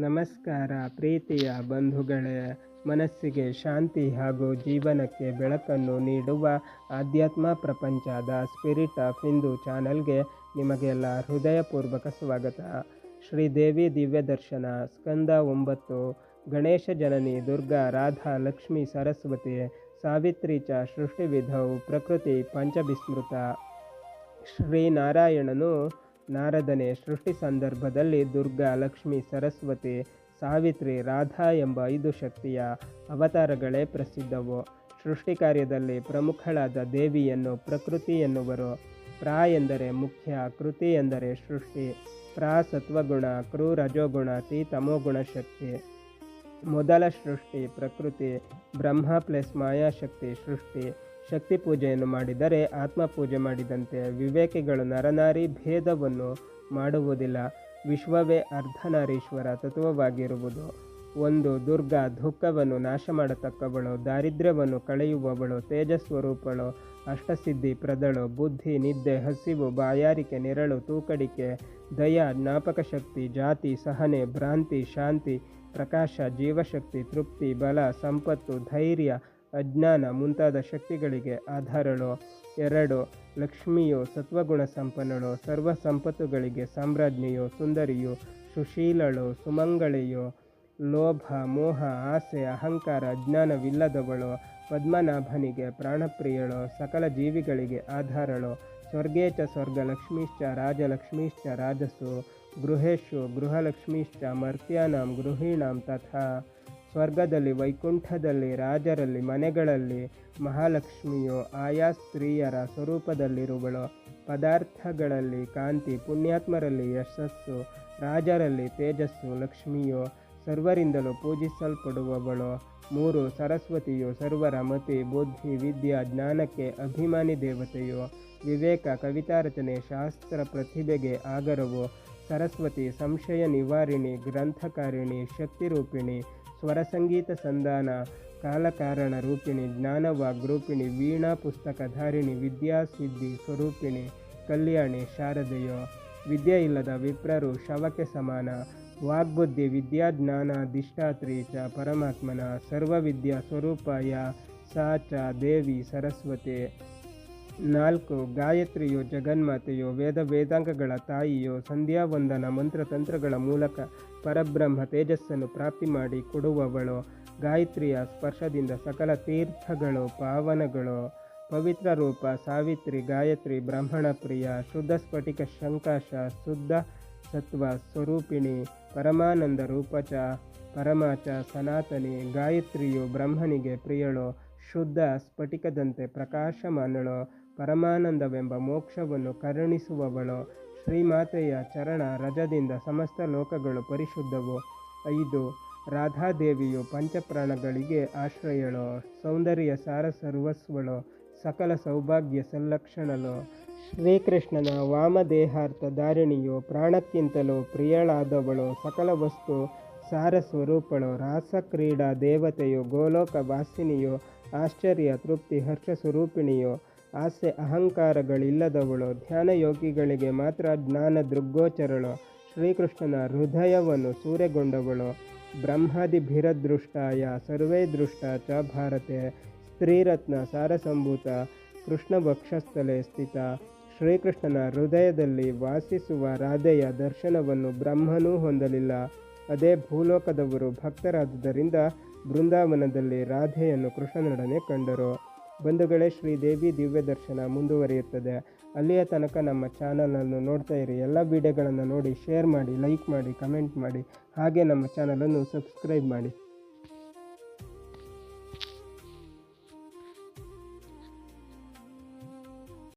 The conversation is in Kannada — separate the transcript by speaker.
Speaker 1: ನಮಸ್ಕಾರ ಪ್ರೀತಿಯ ಬಂಧುಗಳೇ, ಮನಸ್ಸಿಗೆ ಶಾಂತಿ ಹಾಗೂ ಜೀವನಕ್ಕೆ ಬೆಳಕನ್ನು ನೀಡುವ ಆಧ್ಯಾತ್ಮ ಪ್ರಪಂಚ ದ ಸ್ಪಿರಿಟ್ ಆಫ್ ಹಿಂದೂ ಚಾನಲ್ಗೆ ನಿಮಗೆಲ್ಲ ಹೃದಯಪೂರ್ವಕ ಸ್ವಾಗತ. ಶ್ರೀದೇವಿ ದಿವ್ಯ ದರ್ಶನ ಸ್ಕಂದ 9. ಗಣೇಶ ಜನನಿ ದುರ್ಗಾ ರಾಧಾ ಲಕ್ಷ್ಮೀ ಸರಸ್ವತಿ ಸಾವಿತ್ರಿ ಚ ಸೃಷ್ಟಿವಿಧೌ ಪ್ರಕೃತಿ ಪಂಚವಿಸ್ಮೃತ. ಶ್ರೀನಾರಾಯಣನು ನಾರದನೇ ಸೃಷ್ಟಿ ಸಂದರ್ಭದಲ್ಲಿ ದುರ್ಗಾ, ಲಕ್ಷ್ಮಿ, ಸರಸ್ವತಿ, ಸಾವಿತ್ರಿ, ರಾಧಾ ಎಂಬ 5 ಶಕ್ತಿಯ ಅವತಾರಗಳೇ ಪ್ರಸಿದ್ಧವು. ಸೃಷ್ಟಿ ಕಾರ್ಯದಲ್ಲಿ ಪ್ರಮುಖಳಾದ ದೇವಿಯನ್ನು ಪ್ರಕೃತಿ ಎನ್ನುವರು. ಪ್ರಾ ಎಂದರೆ ಮುಖ್ಯ, ಕೃತಿ ಎಂದರೆ ಸೃಷ್ಟಿ. ಪ್ರಾ ಸತ್ವಗುಣ, ಕೃ ರಜೋಗುಣ, ತಿ ತಮೋಗುಣ ಶಕ್ತಿ. ಮೊದಲ ಸೃಷ್ಟಿ ಪ್ರಕೃತಿ, ಬ್ರಹ್ಮ ಪ್ಲಸ್ ಮಾಯಾಶಕ್ತಿ ಸೃಷ್ಟಿ. ಶಕ್ತಿ ಪೂಜೆಯನ್ನು ಮಾಡಿದರೆ ಆತ್ಮ ಪೂಜೆ ಮಾಡಿದಂತೆ. ವಿವೇಕಿಗಳು ನರನಾರಿ ಭೇದವನ್ನು ಮಾಡುವುದಿಲ್ಲ. ವಿಶ್ವವೇ ಅರ್ಧನಾರೀಶ್ವರ ತತ್ವವಾಗಿರುವುದು. 1. ದುರ್ಗಾ ದುಃಖವನ್ನು ನಾಶ ಮಾಡತಕ್ಕವಳು, ದಾರಿದ್ರ್ಯವನ್ನು ಕಳೆಯುವವಳು, ತೇಜಸ್ವರೂಪಳು, ಅಷ್ಟಸಿದ್ಧಿ ಪ್ರದಳು, ಬುದ್ಧಿ, ನಿದ್ದೆ, ಹಸಿವು, ಬಾಯಾರಿಕೆ, ನೆರಳು, ತೂಕಡಿಕೆ, ದಯ, ಜ್ಞಾಪಕ ಶಕ್ತಿ, ಜಾತಿ, ಸಹನೆ, ಭ್ರಾಂತಿ, ಶಾಂತಿ, ಪ್ರಕಾಶ, ಜೀವಶಕ್ತಿ, ತೃಪ್ತಿ, ಬಲ, ಸಂಪತ್ತು, ಧೈರ್ಯ, ಅಜ್ಞಾನ ಮುಂತಾದ ಶಕ್ತಿಗಳಿಗೆ ಆಧಾರಳು. 2. ಲಕ್ಷ್ಮಿಯು ಸತ್ವಗುಣ ಸಂಪನ್ನಳು, ಸರ್ವ ಸಂಪತ್ತುಗಳಿಗೆ ಸಾಮ್ರಾಜ್ಞಿಯು, ಸುಂದರಿಯು, ಸುಶೀಲಳು, ಸುಮಂಗಳೆಯು, ಲೋಭ, ಮೋಹ, ಆಸೆ, ಅಹಂಕಾರ, ಅಜ್ಞಾನವಿಲ್ಲದವಳು, ಪದ್ಮನಾಭನಿಗೆ ಪ್ರಾಣಪ್ರಿಯಳು, ಸಕಲ ಜೀವಿಗಳಿಗೆ ಆಧಾರಳು. ಸ್ವರ್ಗೇ ಚ ಸ್ವರ್ಗ ಲಕ್ಷ್ಮೀಶ್ಚ ರಾಜಲಕ್ಷ್ಮೀಶ್ಚ ರಾಜಸು, ಗೃಹೇಶು ಗೃಹಲಕ್ಷ್ಮೀಶ್ಚ ಮರ್ತ್ಯಾನಾಂ ಗೃಹೀಣಾಂ ತಥಾ. ಸ್ವರ್ಗದಲ್ಲಿ, ವೈಕುಂಠದಲ್ಲಿ, ರಾಜರಲ್ಲಿ, ಮನೆಗಳಲ್ಲಿ ಮಹಾಲಕ್ಷ್ಮಿಯು ಆಯಾ ಸ್ತ್ರೀಯರ ಸ್ವರೂಪದಲ್ಲಿರುವಳು. ಪದಾರ್ಥಗಳಲ್ಲಿ ಕಾಂತಿ, ಪುಣ್ಯಾತ್ಮರಲ್ಲಿ ಯಶಸ್ಸು, ರಾಜರಲ್ಲಿ ತೇಜಸ್ಸು. ಲಕ್ಷ್ಮಿಯು ಸರ್ವರಿಂದಲೂ ಪೂಜಿಸಲ್ಪಡುವವಳು. 3. ಸರಸ್ವತಿಯು ಸರ್ವರ ಮತಿ, ಬುದ್ಧಿ, ವಿದ್ಯಾ, ಜ್ಞಾನಕ್ಕೆ ಅಭಿಮಾನಿ ದೇವತೆಯು. ವಿವೇಕ, ಕವಿತಾ ರಚನೆ, ಶಾಸ್ತ್ರ ಪ್ರತಿಭೆಗೆ ಆಗರವು. ಸರಸ್ವತಿ ಸಂಶಯ ನಿವಾರಿಣಿ, ಗ್ರಂಥಕಾರಿಣಿ, ಶಕ್ತಿರೂಪಿಣಿ, ಸ್ವರಸಂಗೀತ ಸಂಧಾನ, ಕಾಲಕಾರಣ ರೂಪಿಣಿ, ಜ್ಞಾನವಾಗ್ರೂಪಿಣಿ, ವೀಣಾ ಪುಸ್ತಕಧಾರಿಣಿ, ವಿದ್ಯಾಸಿದ್ಧಿ ಸ್ವರೂಪಿಣಿ, ಕಲ್ಯಾಣಿ, ಶಾರದೆಯೋ. ವಿದ್ಯೆ ಇಲ್ಲದ ವಿಪ್ರರು ಶವಕ್ಕೆ ಸಮಾನ. ವಾಗ್ಬುದ್ಧಿ ವಿದ್ಯಾಜ್ಞಾನಾಧಿಷ್ಠಾತ್ರಿ ಚ ಪರಮಾತ್ಮನ. ಸರ್ವವಿದ್ಯಾ ಸ್ವರೂಪಾಯ ಸಾ ಚ ದೇವಿ ಸರಸ್ವತಿ. 4. ಗಾಯತ್ರಿಯು ಜಗನ್ಮಾತೆಯು, ವೇದ ವೇದಾಂಗಗಳ ತಾಯಿಯು. ಸಂಧ್ಯಾವಂದನ ಮಂತ್ರತಂತ್ರಗಳ ಮೂಲಕ ಪರಬ್ರಹ್ಮ ತೇಜಸ್ಸನ್ನು ಪ್ರಾಪ್ತಿ ಮಾಡಿ ಕೊಡುವವಳು. ಗಾಯತ್ರಿಯ ಸ್ಪರ್ಶದಿಂದ ಸಕಲ ತೀರ್ಥಗಳು ಪಾವನಗಳು. ಪವಿತ್ರ ರೂಪ ಸಾವಿತ್ರಿ. ಗಾಯತ್ರಿ ಬ್ರಾಹ್ಮಣ ಪ್ರಿಯ, ಶುದ್ಧ ಸ್ಫಟಿಕ ಶಂಕಾಶ, ಶುದ್ಧ ಸತ್ವ ಸ್ವರೂಪಿಣಿ, ಪರಮಾನಂದ ರೂಪಚ ಪರಮಾಚ ಸನಾತನಿ. ಗಾಯತ್ರಿಯು ಬ್ರಹ್ಮನಿಗೆ ಪ್ರಿಯಳು, ಶುದ್ಧ ಸ್ಫಟಿಕದಂತೆ ಪ್ರಕಾಶಮಾನಳು, ಪರಮಾನಂದವೆಂಬ ಮೋಕ್ಷವನ್ನು ಕರುಣಿಸುವವಳು. ಶ್ರೀಮಾತೆಯ ಚರಣ ರಜದಿಂದ ಸಮಸ್ತ ಲೋಕಗಳು ಪರಿಶುದ್ಧವು. 5. ರಾಧಾದೇವಿಯು ಪಂಚಪ್ರಾಣಗಳಿಗೆ ಆಶ್ರಯಳು, ಸೌಂದರ್ಯ ಸಾರ ಸರ್ವಸ್ವಳು, ಸಕಲ ಸೌಭಾಗ್ಯ ಸಂಲಕ್ಷಣಳು. ಶ್ರೀಕೃಷ್ಣನ ವಾಮದೇಹಾರ್ಥ ಧಾರಿಣಿಯು, ಪ್ರಾಣಕ್ಕಿಂತಲೂ ಪ್ರಿಯಳಾದವಳು, ಸಕಲ ವಸ್ತು ಸಾರ ಸ್ವರೂಪಳು, ರಾಸಕ್ರೀಡಾ ದೇವತೆಯು, ಗೋಲೋಕ ವಾಸಿನಿಯು, ಆಶ್ಚರ್ಯ ತೃಪ್ತಿ ಹರ್ಷ ಸ್ವರೂಪಿಣಿಯು, ಆಸೆ ಅಹಂಕಾರಗಳಿಲ್ಲದವಳು, ಧ್ಯಾನಯೋಗಿಗಳಿಗೆ ಮಾತ್ರ ಜ್ಞಾನ ದೃಗ್ಗೋಚರಳು, ಶ್ರೀಕೃಷ್ಣನ ಹೃದಯವನ್ನು ಸೂರೆಗೊಂಡವಳು. ಬ್ರಹ್ಮಾದಿಭಿರದೃಷ್ಟಾಯ ಸರ್ವೇ ದೃಷ್ಟ ಚ ಭಾರತೆ. ಸ್ತ್ರೀರತ್ನ ಸಾರಸಂಭೂತ, ಕೃಷ್ಣ ವಕ್ಷಸ್ಥಲೆ ಸ್ಥಿತ. ಶ್ರೀಕೃಷ್ಣನ ಹೃದಯದಲ್ಲಿ ವಾಸಿಸುವ ರಾಧೆಯ ದರ್ಶನವನ್ನು ಬ್ರಹ್ಮನೂ ಹೊಂದಲಿಲ್ಲ. ಅದೇ ಭೂಲೋಕದವರು ಭಕ್ತರಾದುದರಿಂದ ಬೃಂದಾವನದಲ್ಲಿ ರಾಧೆಯನ್ನು ಕೃಷ್ಣನೊಡನೆ ಕಂಡರು. ಬಂಧುಗಳೇ, ಶ್ರೀದೇವಿ ದಿವ್ಯ ದರ್ಶನ ಮುಂದುವರಿಯುತ್ತದೆ. ಅಲ್ಲಿಯ ತನಕ ನಮ್ಮ ಚಾನಲನ್ನು ನೋಡ್ತಾ ಇರಿ. ಎಲ್ಲ ವಿಡಿಯೋಗಳನ್ನು ನೋಡಿ, ಶೇರ್ ಮಾಡಿ, ಲೈಕ್ ಮಾಡಿ, ಕಮೆಂಟ್ ಮಾಡಿ, ಹಾಗೆ ನಮ್ಮ ಚಾನಲನ್ನು ಸಬ್ಸ್ಕ್ರೈಬ್ ಮಾಡಿ.